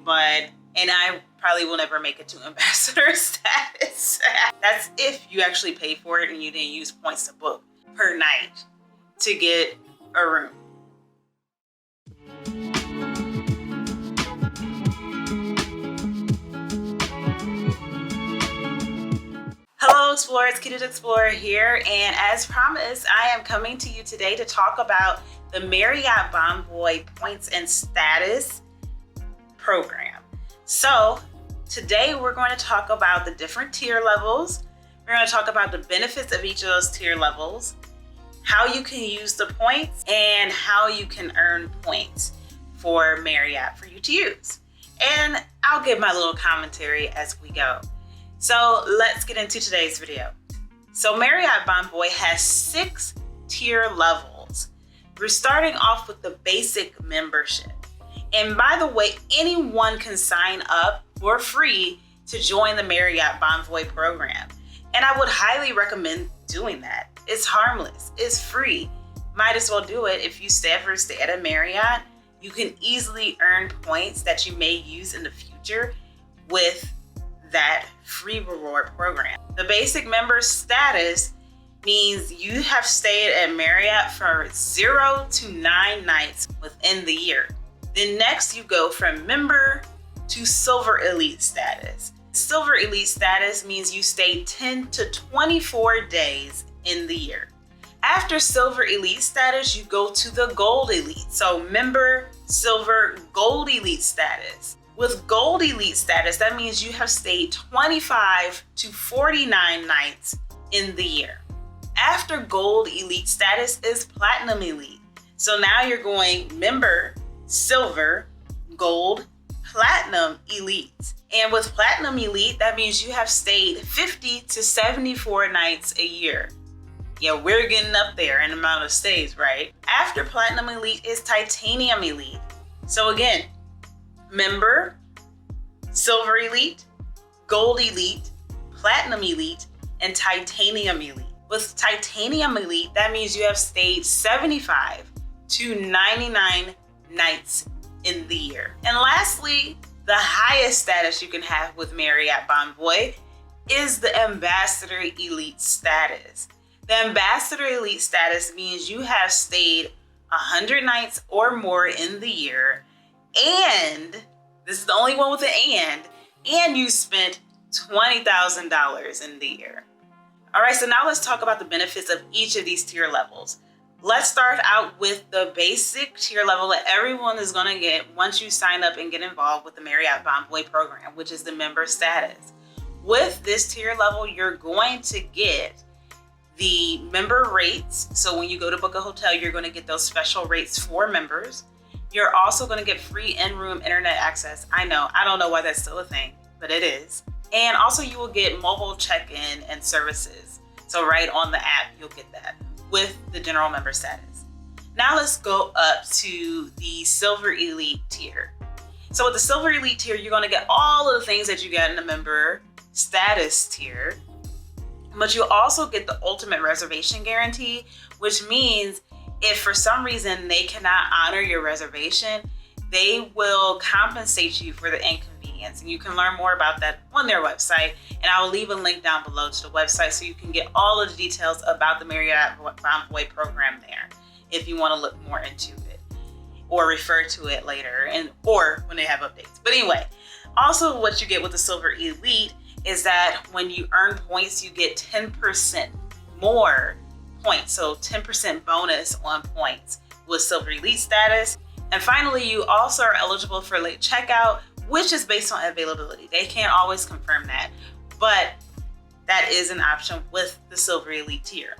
and I probably will never make it to ambassador status. That's if you actually pay for it and you didn't use points to book per night to get a room. Hello Explorers, Kitty Explorer here, and as promised, I am coming to you today to talk about the Marriott Bonvoy Points and Status program. So today we're going to talk about the different tier levels. We're going to talk about the benefits of each of those tier levels, how you can use the points, and how you can earn points for Marriott for you to use. And I'll give my little commentary as we go. So let's get into today's video. So Marriott Bonvoy has 6 tier levels. We're starting off with the basic membership. And by the way, anyone can sign up for free to join the Marriott Bonvoy program. And I would highly recommend doing that. It's harmless, it's free. Might as well do it. If you ever stay at a Marriott, you can easily earn points that you may use in the future with that free reward program. The basic member status means you have stayed at Marriott for 0 to 9 nights within the year. Then next you go from member to silver elite status. Silver elite status means you stay 10 to 24 days in the year. After silver elite status, you go to the gold elite. So member, silver, gold elite status. With gold elite status, that means you have stayed 25 to 49 nights in the year. After gold elite status is platinum elite. So now you're going member, silver, gold, platinum elite. And with platinum elite, that means you have stayed 50 to 74 nights a year. Yeah, we're getting up there in amount of stays, right? After platinum elite is titanium elite. So again, member, silver elite, gold elite, platinum elite, and titanium elite. With titanium elite, that means you have stayed 75 to 99 nights in the year. And lastly, the highest status you can have with Marriott Bonvoy is the ambassador elite status. The ambassador elite status means you have stayed 100 nights or more in the year, and this is the only one with an and you spent $20,000 in the year. All right, so now let's talk about the benefits of each of these tier levels. Let's start out with the basic tier level that everyone is going to get once you sign up and get involved with the Marriott Bonvoy program, which is the member status. With this tier level, you're going to get the member rates. So when you go to book a hotel, you're going to get those special rates for members. You're also going to get free in-room internet access. I know, I don't know why that's still a thing, but it is. And also you will get mobile check-in and services. So right on the app, you'll get that with the general member status. Now let's go up to the silver elite tier. So with the silver elite tier, you're going to get all of the things that you get in the member status tier, but you'll also get the ultimate reservation guarantee, which means if for some reason they cannot honor your reservation, they will compensate you for the inconvenience. And you can learn more about that on their website. And I will leave a link down below to the website so you can get all of the details about the Marriott Bonvoy program there if you want to look more into it or refer to it later or when they have updates. But anyway, also what you get with the silver elite is that when you earn points, you get 10% more points. So 10% bonus on points with silver elite status. And finally, you also are eligible for late checkout, which is based on availability. They can't always confirm that, but that is an option with the silver elite tier.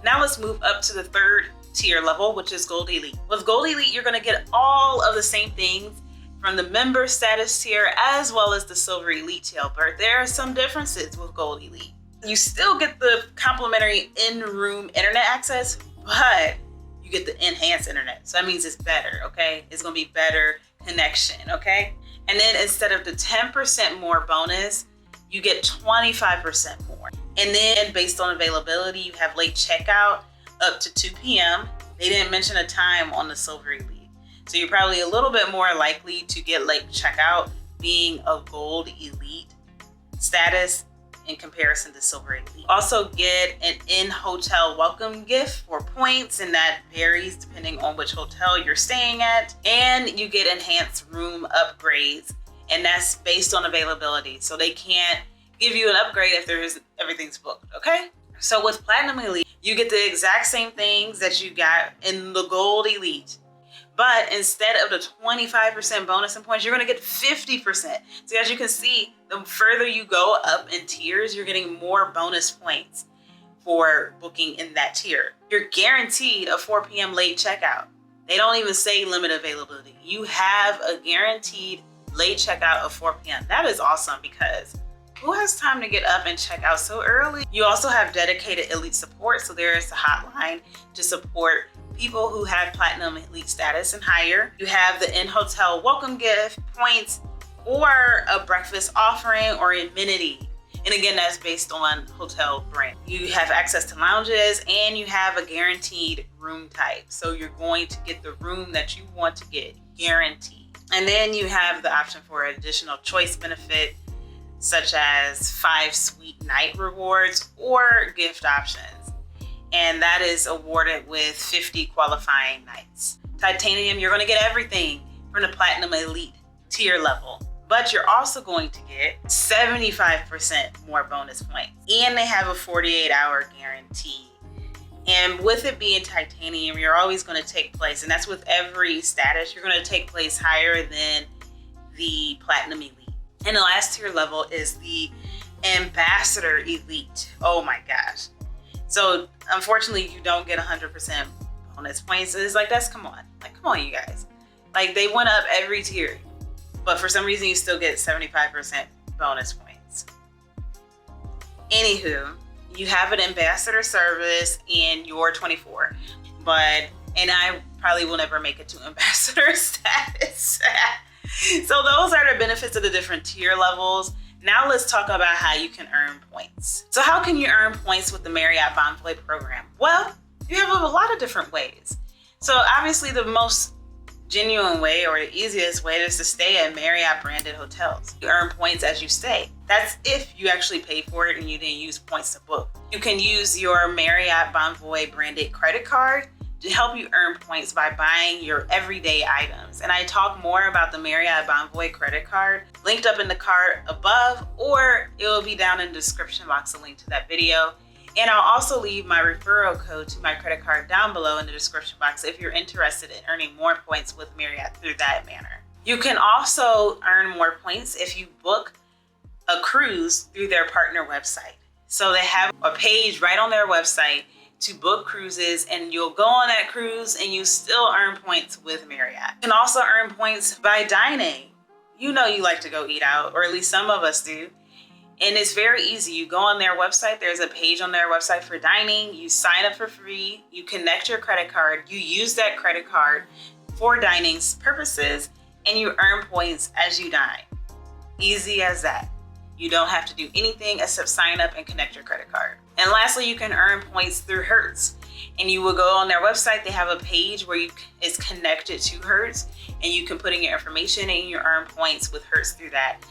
Now let's move up to the third tier level, which is gold elite. With gold elite, you're going to get all of the same things from the member status tier as well as the silver elite tier, but there are some differences with gold elite. You still get the complimentary in-room internet access, but you get the enhanced internet. So that means it's better, okay? It's gonna be better connection, okay? And then instead of the 10% more bonus, you get 25% more. And then based on availability, you have late checkout up to 2 p.m. They didn't mention a time on the silver elite. So you're probably a little bit more likely to get late checkout being a gold elite status in comparison to silver elite. Also get an in-hotel welcome gift for points, and that varies depending on which hotel you're staying at. And you get enhanced room upgrades, and that's based on availability. So they can't give you an upgrade if everything's booked, okay? So with Platinum Elite, you get the exact same things that you got in the Gold Elite. But instead of the 25% bonus in points, you're gonna get 50%. So as you can see, the further you go up in tiers, you're getting more bonus points for booking in that tier. You're guaranteed a 4 p.m. late checkout. They don't even say limited availability. You have a guaranteed late checkout of 4 p.m. That is awesome, because who has time to get up and check out so early? You also have dedicated elite support. So there is a hotline to support people who have Platinum Elite status and higher. You have the in-hotel welcome gift, points, or a breakfast offering or amenity. And again, that's based on hotel brand. You have access to lounges, and you have a guaranteed room type. So you're going to get the room that you want to get, guaranteed. And then you have the option for additional choice benefit, such as 5 sweet night rewards or gift options. And that is awarded with 50 qualifying nights. Titanium, you're gonna get everything from the Platinum Elite tier level, but you're also going to get 75% more bonus points. And they have a 48-hour guarantee. And with it being Titanium, you're always gonna take place, and that's with every status, you're gonna take place higher than the Platinum Elite. And the last tier level is the Ambassador Elite. Oh my gosh. So unfortunately, you don't get 100% bonus points. It's like, come on, you guys. Like, they went up every tier, but for some reason you still get 75% bonus points. Anywho, you have an ambassador service and you're 24, and I probably will never make it to ambassador status. So those are the benefits of the different tier levels. Now let's talk about how you can earn points. So how can you earn points with the Marriott Bonvoy program? Well, you have a lot of different ways. So obviously the most genuine way, or the easiest way, is to stay at Marriott branded hotels. You earn points as you stay. That's if you actually pay for it and you didn't use points to book. You can use your Marriott Bonvoy branded credit card to help you earn points by buying your everyday items. And I talk more about the Marriott Bonvoy credit card linked up in the card above, or it will be down in the description box, a link to that video. And I'll also leave my referral code to my credit card down below in the description box if you're interested in earning more points with Marriott through that manner. You can also earn more points if you book a cruise through their partner website. So they have a page right on their website to book cruises, and you'll go on that cruise and you still earn points with Marriott. You can also earn points by dining. You know you like to go eat out, or at least some of us do. And it's very easy. You go on their website, there's a page on their website for dining, you sign up for free, you connect your credit card, you use that credit card for dining purposes, and you earn points as you dine. Easy as that. You don't have to do anything except sign up and connect your credit card. And lastly, you can earn points through Hertz. And you will go on their website, they have a page where it's connected to Hertz, and you can put in your information and you earn points with Hertz through that.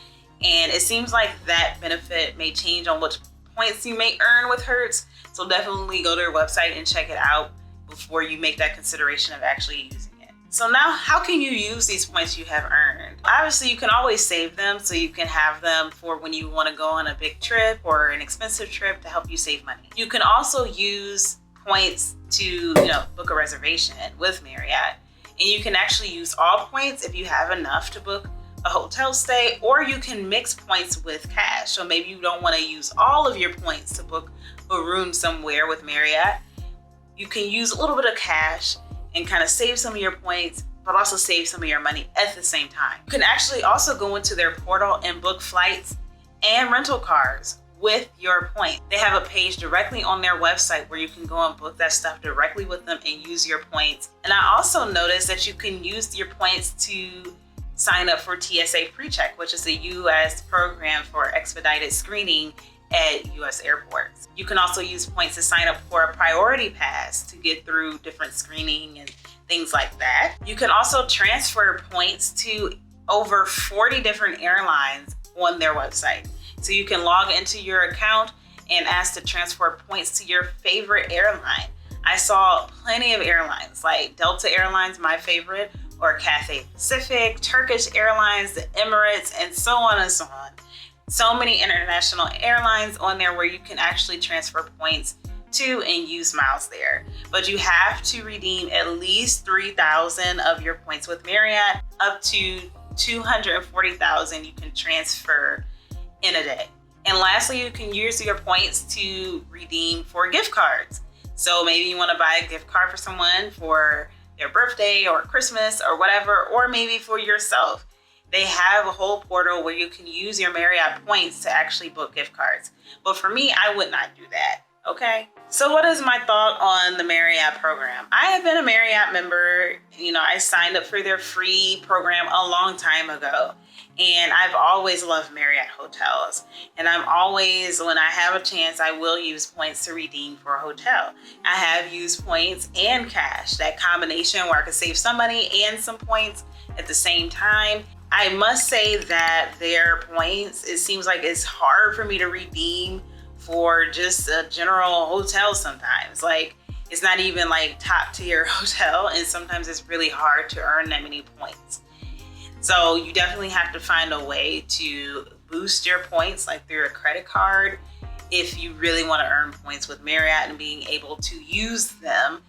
And it seems like that benefit may change on which points you may earn with Hertz. So definitely go to their website and check it out before you make that consideration of actually using it. So now, how can you use these points you have earned? Obviously, you can always save them, so you can have them for when you want to go on a big trip or an expensive trip to help you save money. You can also use points to, book a reservation with Marriott. And you can actually use all points if you have enough to book a hotel stay, or you can mix points with cash. So maybe you don't want to use all of your points to book a room somewhere with Marriott. You can use a little bit of cash and kind of save some of your points, but also save some of your money at the same time. You can actually also go into their portal and book flights and rental cars with your points. They have a page directly on their website where you can go and book that stuff directly with them and use your points. And I also noticed that you can use your points to sign up for TSA PreCheck, which is a US program for expedited screening at US airports. You can also use points to sign up for a priority pass to get through different screening and things like that. You can also transfer points to over 40 different airlines on their website. So you can log into your account and ask to transfer points to your favorite airline. I saw plenty of airlines like Delta Airlines, my favorite, or Cathay Pacific, Turkish Airlines, the Emirates, and so on and so on. So many international airlines on there where you can actually transfer points to and use miles there. But you have to redeem at least 3,000 of your points with Marriott. Up to 240,000 you can transfer in a day. And lastly, you can use your points to redeem for gift cards. So maybe you want to buy a gift card for someone for their birthday or Christmas or whatever, or maybe for yourself. They have a whole portal where you can use your Marriott points to actually book gift cards. But for me, I would not do that, okay? So what is my thought on the Marriott program? I have been a Marriott member. I signed up for their free program a long time ago. And I've always loved Marriott hotels. And I'm always, when I have a chance, I will use points to redeem for a hotel. I have used points and cash, that combination where I could save some money and some points at the same time. I must say that their points, it seems like it's hard for me to redeem for just a general hotel sometimes. Like, it's not even like top tier hotel, and sometimes it's really hard to earn that many points. So you definitely have to find a way to boost your points, like through a credit card, if you really want to earn points with Marriott and being able to use them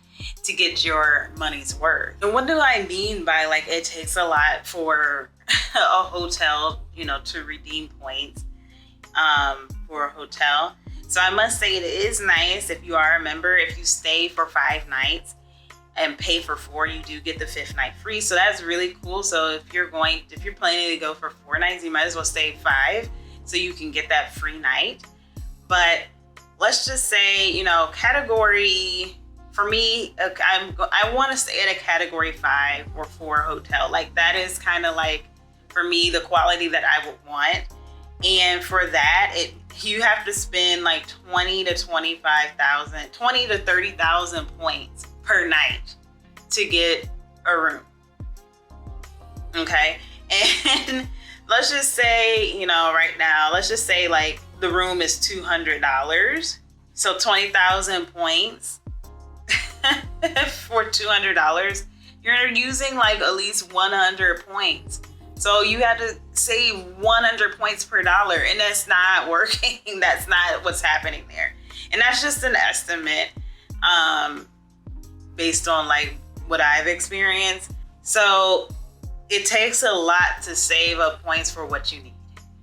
to get your money's worth. And what do I mean by like it takes a lot for a hotel, to redeem points for a hotel? So I must say it is nice if you are a member, if you stay for 5 nights and pay for 4, you do get the 5th night free. So that's really cool. So if you're planning to go for 4 nights, you might as well stay 5 so you can get that free night. But let's just say, category, for me, I want to stay at a category 5 or 4 hotel. Like that is kind of like, for me, the quality that I would want. And for that, you have to spend like 20 to 30,000 points per night to get a room. Okay. And let's just say, right now, let's just say like the room is $200. So 20,000 points for $200, you're using like at least 100 points. So you have to save 100 points per dollar, and that's not working. That's not what's happening there. And that's just an estimate based on like what I've experienced. So it takes a lot to save up points for what you need.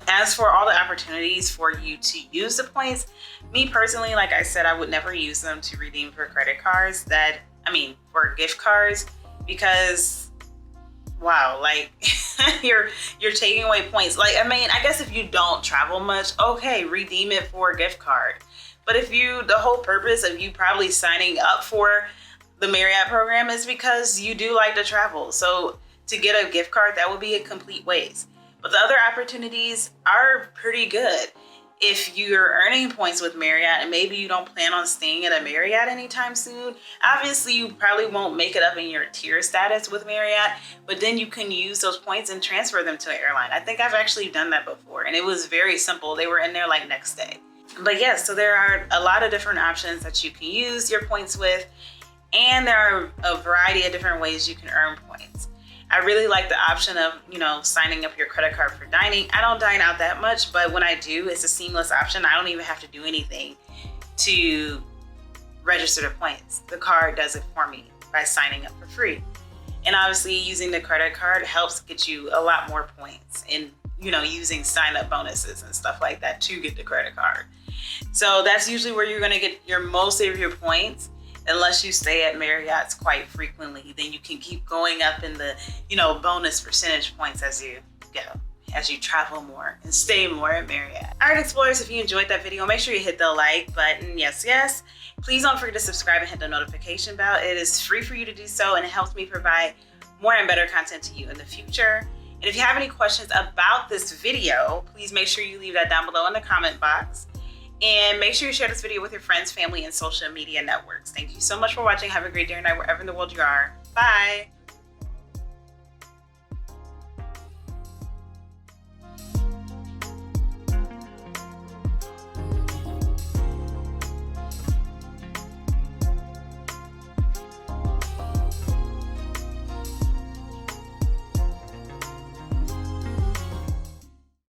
As for all the opportunities for you to use the points, me personally, like I said, I would never use them to redeem for credit cards for gift cards, because wow, like you're taking away points. Like, I guess if you don't travel much, okay, redeem it for a gift card. But if the whole purpose of you probably signing up for the Marriott program is because you do like to travel. So to get a gift card, that would be a complete waste. But the other opportunities are pretty good. If you're earning points with Marriott and maybe you don't plan on staying at a Marriott anytime soon, obviously you probably won't make it up in your tier status with Marriott, but then you can use those points and transfer them to an airline. I think I've actually done that before, and it was very simple. They were in there like next day. But yes, so there are a lot of different options that you can use your points with, and there are a variety of different ways you can earn points. I really like the option of, signing up your credit card for dining. I don't dine out that much, but when I do, it's a seamless option. I don't even have to do anything to register the points. The card does it for me by signing up for free. And obviously using the credit card helps get you a lot more points in, using sign-up bonuses and stuff like that to get the credit card. So that's usually where you're gonna get most of your points. Unless you stay at Marriott's quite frequently, then you can keep going up in the, bonus percentage points as you go, as you travel more and stay more at Marriott. All right, explorers, if you enjoyed that video, make sure you hit the like button. Yes. Please don't forget to subscribe and hit the notification bell. It is free for you to do so, and it helps me provide more and better content to you in the future. And if you have any questions about this video, please make sure you leave that down below in the comment box. And make sure you share this video with your friends, family, and social media networks. Thank you so much for watching. Have a great day or night wherever in the world you are. Bye.